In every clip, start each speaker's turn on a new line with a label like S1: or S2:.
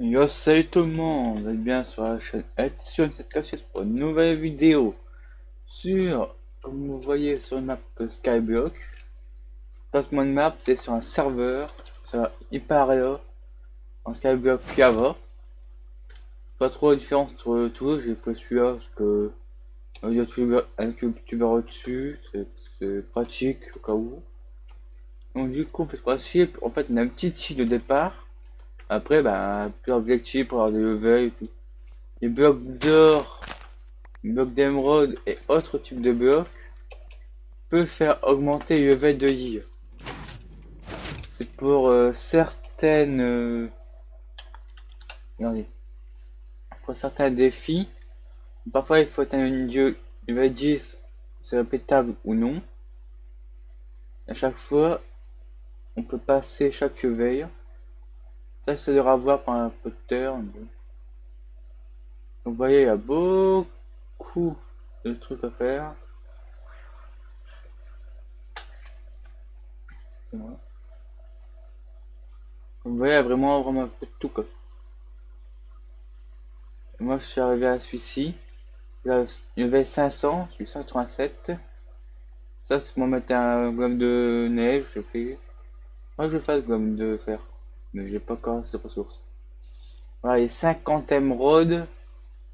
S1: Yo, salut tout le monde, vous êtes bien sur la chaîne Action cette cassette pour une nouvelle vidéo sur, comme vous voyez sur une map Skyblock. Placement de map, c'est sur un serveur, ça Hyparia en Skyblock Java. Pas trop de différence entre tous, j'ai pris celui-là parce que il y a un youtubeur au-dessus, c'est pratique au cas où. Donc du coup, c'est pratique, en fait on a un petit titre de départ. Après, bah, plusieurs objectifs pour avoir des levels et tout. Les blocs d'or, blocs d'émeraude et autres types de blocs peuvent faire augmenter le level de l'île. C'est pour certaines regardez, pour certains défis. Parfois il faut atteindre une level 10, c'est répétable ou non. À chaque fois, on peut passer chaque level. Ça, c'est de avoir par un peu de turn. Donc vous voyez, il y a beaucoup de trucs à faire. Vous voyez, il y a vraiment un peu de tout quoi. Moi, je suis arrivé à celui-ci. Là, il y avait 500, je suis 187. Ça, c'est pour mettre un gomme de neige, je fais. Moi, je vais faire le gomme de fer. Mais j'ai pas encore assez de ressources. Voilà, les 50 émeraudes.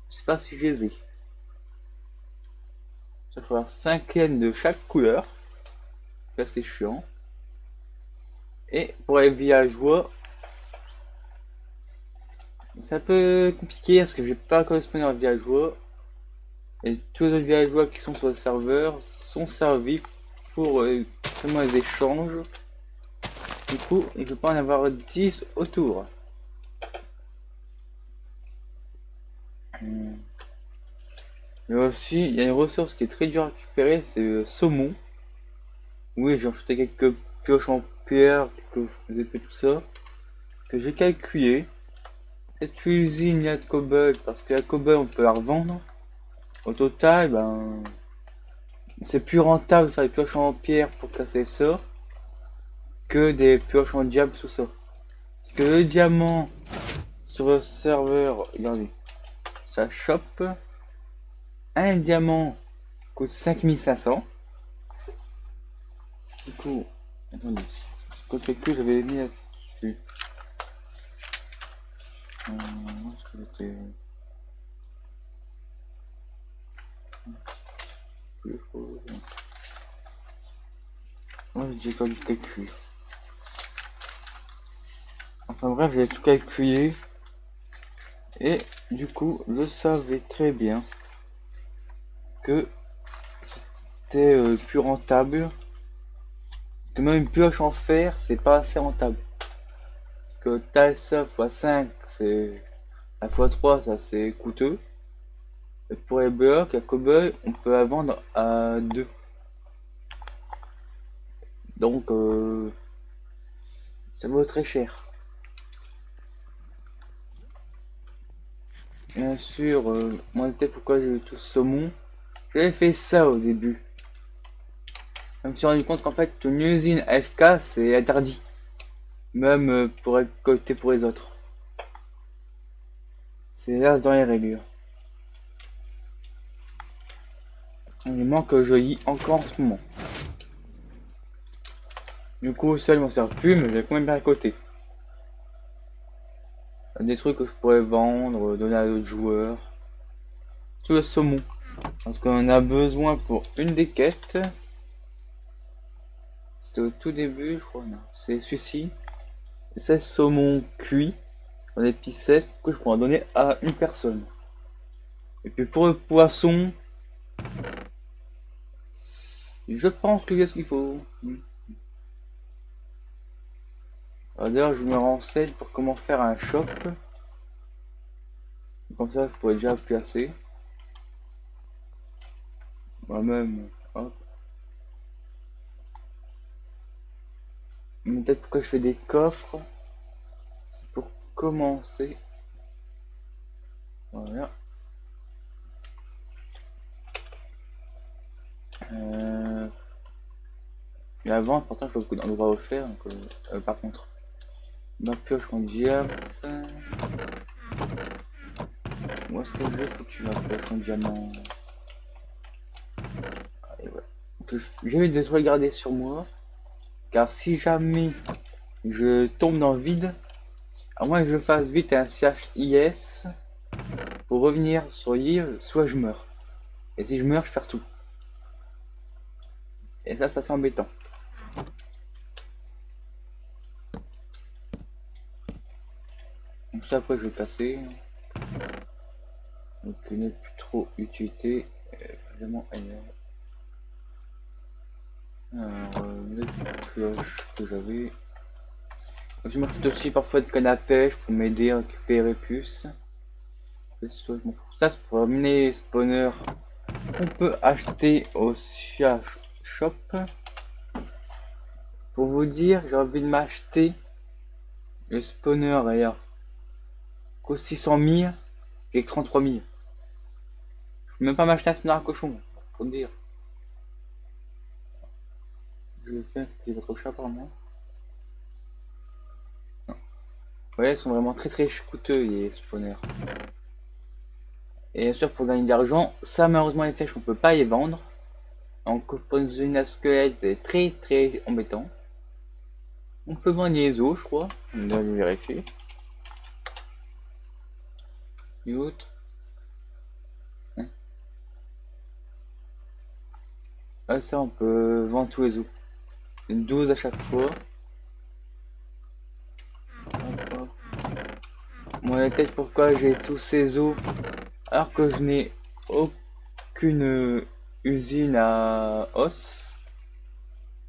S1: Je sais pas si je les ai. Ça va falloir 5 laines de chaque couleur. Là, c'est chiant. Et pour les villageois, c'est un peu compliqué parce que j'ai pas correspondre aux villageois. Et tous les autres villageois qui sont sur le serveur sont servis pour seulement les échanges. Du coup, il ne peut pas en avoir 10 autour. Mais aussi, il y a une ressource qui est très dure à récupérer, c'est le saumon. Oui, j'ai acheté quelques pioches en pierre, quelques épées, tout ça, que j'ai calculé. Cette usine, il y a de cobalt, parce que la cobalt, on peut la revendre. Au total, ben, c'est plus rentable de faire des pioches en pierre pour casser ça, que des pioches en diable sous ça. Parce que le diamant sur le serveur, regardez, ça chope. Un diamant coûte 5500. Du coup, attendez, quand que j'avais mis là-dessus. Ouais, j'ai pas du calcul. Enfin bref, j'ai tout calculé. Et du coup, je savais très bien que c'était plus rentable. Que même une pioche en fer, c'est pas assez rentable. Parce que t'as ça x5, c'est. La x3, ça c'est coûteux. Et pour les blocs, à Cobble, on peut la vendre à 2. Donc, ça vaut très cher. Bien sûr, moi c'était pourquoi j'ai eu tout ce saumon. J'avais fait ça au début. Je me suis rendu compte qu'en fait, une usine AFK c'est interdit. Même pour récolter pour les autres. C'est là dans les règles. Il manque que je lis encore en ce moment. Du coup, ça, il m'en sert plus, mais j'ai quand même bien à côté. Des trucs que je pourrais vendre, donner à d'autres joueurs. Tout le saumon. Parce qu'on en a besoin pour une des quêtes. C'était au tout début, je crois. Non, c'est celui-ci. 16 saumons cuits dans des pièces que je pourrais en donner à une personne. Et puis pour le poisson, je pense qu'il y a ce qu'il faut. D'ailleurs, je me renseigne pour comment faire un shop. Comme ça, je pourrais déjà placer. Moi-même, hop. Peut-être pourquoi je fais des coffres. C'est pour commencer. Voilà. Mais avant, pourtant, je fais beaucoup d'endroits offerts. Donc, par contre, ma pioche en diable. Où est-ce que je vais? Faut que tu vas faire ton diamant. Allez, ouais. J'avais de regarder sur moi. Car si jamais je tombe dans le vide, à moins que je fasse vite un CHIS pour revenir sur l'île, soit je meurs. Et si je meurs, je perds tout. Et ça c'est embêtant. Donc ça après je vais casser. Donc il n'est plus trop utilité. Vraiment ailleurs. Alors les cloches que j'avais. Je m'achète aussi parfois de canne à pêche pour m'aider à récupérer plus. Ça c'est pour amener les spawners qu'on peut acheter au CH Shop. Pour vous dire, j'ai envie de m'acheter le spawner d'ailleurs. Qu'au 600 000 et 33 000. Je peux même pas m'acheter un spawner à cochon, pour te dire. Je vais faire qu'il va trop cher apparemment. Non. Ouais, ils sont vraiment très très coûteux les spawners. Et bien sûr, pour gagner de l'argent, ça malheureusement les flèches on peut pas les vendre. Donc pour une squelette c'est très très embêtant. On peut vendre les os, je crois. On doit le vérifier. Et autres. Ah, ça, on peut vendre tous les os. 12 à chaque fois. Hop, hop. Moi, la tête, pourquoi j'ai tous ces os alors que je n'ai aucune usine à os.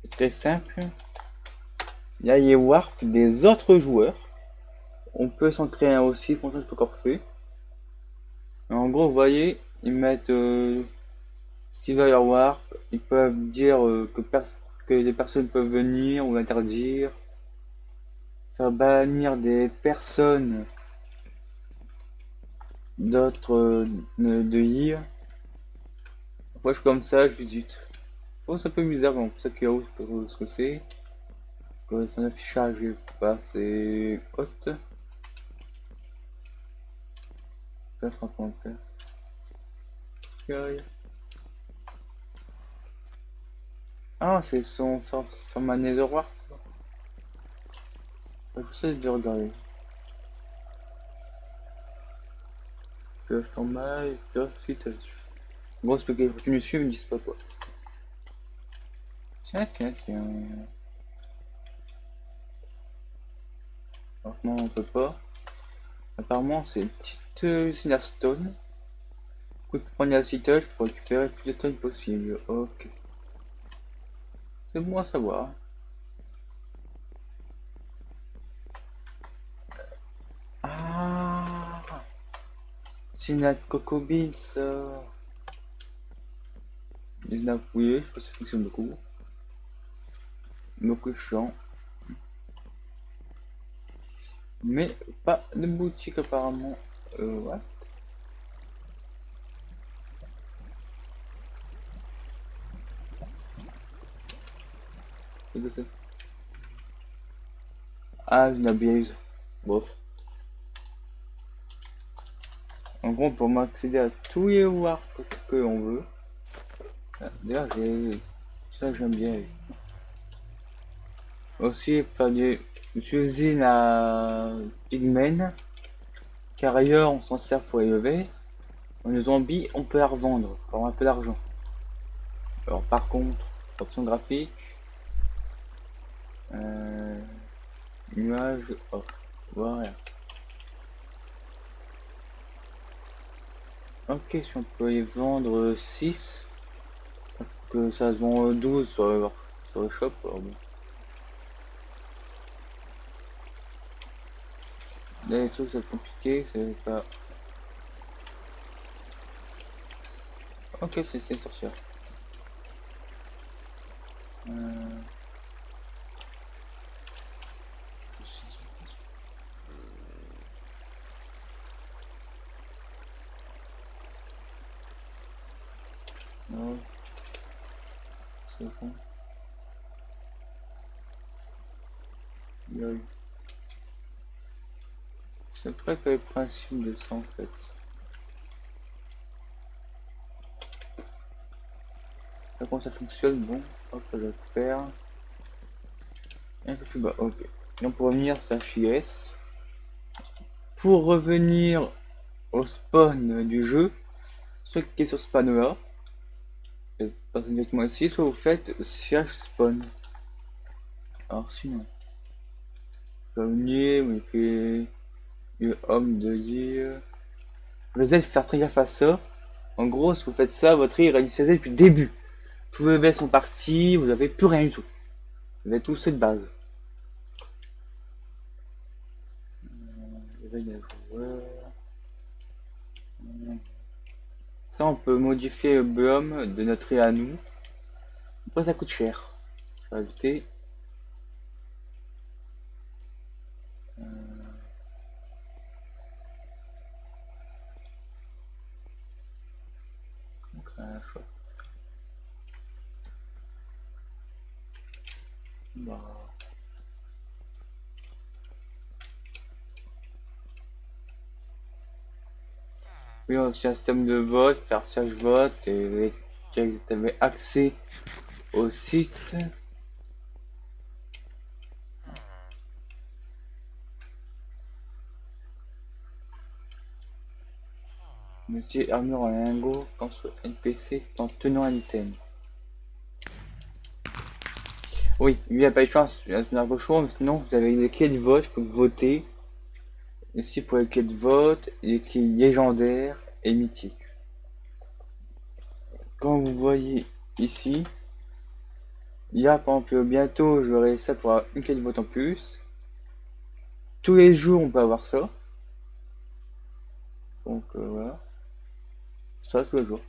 S1: C'est très simple. Il y a les warp des autres joueurs. On peut s'en créer un aussi, pour ça je peux encore faire. En gros, vous voyez, ils mettent ce qu'ils veulent leur warp. Ils peuvent dire que les personnes peuvent venir ou interdire. Faire bannir des personnes d'autres de IR. Moi je suis comme ça, je visite. Oh, c'est un peu bizarre, donc ça qui est ce que c'est. Que son affichage est pas assez haute. Ah, c'est son format Netherwart. J'essaie de regarder. Pioche format, pioche site. Bon, c'est que tu me suis, ils me disent pas quoi. Tiens, tiens, tiens. Franchement, on peut pas. Apparemment, c'est une petite usine à stone. Pour prendre la citage pour récupérer le plus de stone possible. Ok. C'est bon à savoir. Ah, c'est une Coco Beans, ça. Il l'a fouillé, je sais pas si ça fonctionne beaucoup. Beaucoup de champs. Mais pas de boutique apparemment. Ouais. C'est que c'est. Ah, une abuse. Bof. En gros, pour m'accéder à tous les warp que on veut. Ah, d'ailleurs, j'ai. Ça, j'aime bien. Aussi, faire des usines à pigmen. Car ailleurs, on s'en sert pour élever. Dans les zombies, on peut la revendre pour avoir un peu d'argent. Alors, par contre, option graphique. Euh, nuage off. Voilà. Ok, si on peut y vendre 6, que ça se vend 12 sur le shop, alors bon. Là, les trucs, c'est compliqué, c'est pas. Ok, c'est sorcière. Euh... Non, c'est bon. Yo. C'est vrai que le principe de ça en fait. Comment ça fonctionne? Bon, hop, je vais faire un peu plus bas. Ok. Donc pour revenir, c'est HIS. Pour revenir au spawn du jeu, soit cliquez sur ce panneau là, passez directement ici, soit vous faites ch spawn. Alors sinon, revenir, vous faites le homme de dire. Vous allez faire très gaffe à ça. En gros, si vous faites ça, votre île est initialisée depuis le début. Tous vos EV sont partis, vous n'avez plus rien du tout. Vous avez tout ce de base. Ça, on peut modifier le biome de notre île à nous. Après, ça coûte cher. Je vais ajouter. Bah. Oui, on a aussi un système de vote, faire search vote, et vous avez accès au site. Monsieur armure en lingot contre NPC en tenant un item. Oui, il n'y a pas de chance, il y a un cochon, mais sinon vous avez des clés de vote, vous pouvez voter. Ici pour les clés de vote, les clés légendaires et mythiques. Quand vous voyez ici, il y a par exemple bientôt j'aurai ça pour avoir une clé de vote en plus. Tous les jours on peut avoir ça. Donc voilà. Ça tous les jours.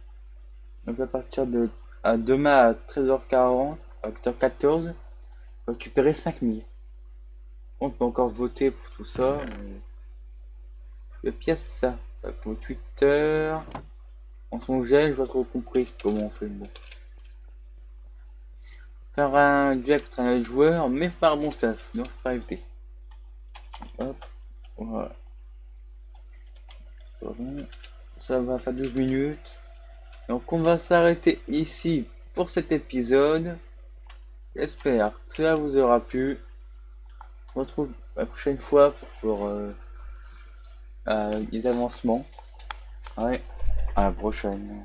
S1: Donc à partir de demain à 13h40, à 14h14, récupérer 5000. On peut encore voter pour tout ça. Mais le pire c'est ça. Pour Twitter, en son gel, je vois trop compris comment on fait. Bon. Faire un duel contre un autre joueur, mais faire un bon staff. Donc faut pas éviter. Hop. Voilà. Ça va faire 12 minutes. Donc on va s'arrêter ici pour cet épisode. J'espère que cela vous aura plu. On se retrouve la prochaine fois pour les avancements. Ouais, à la prochaine.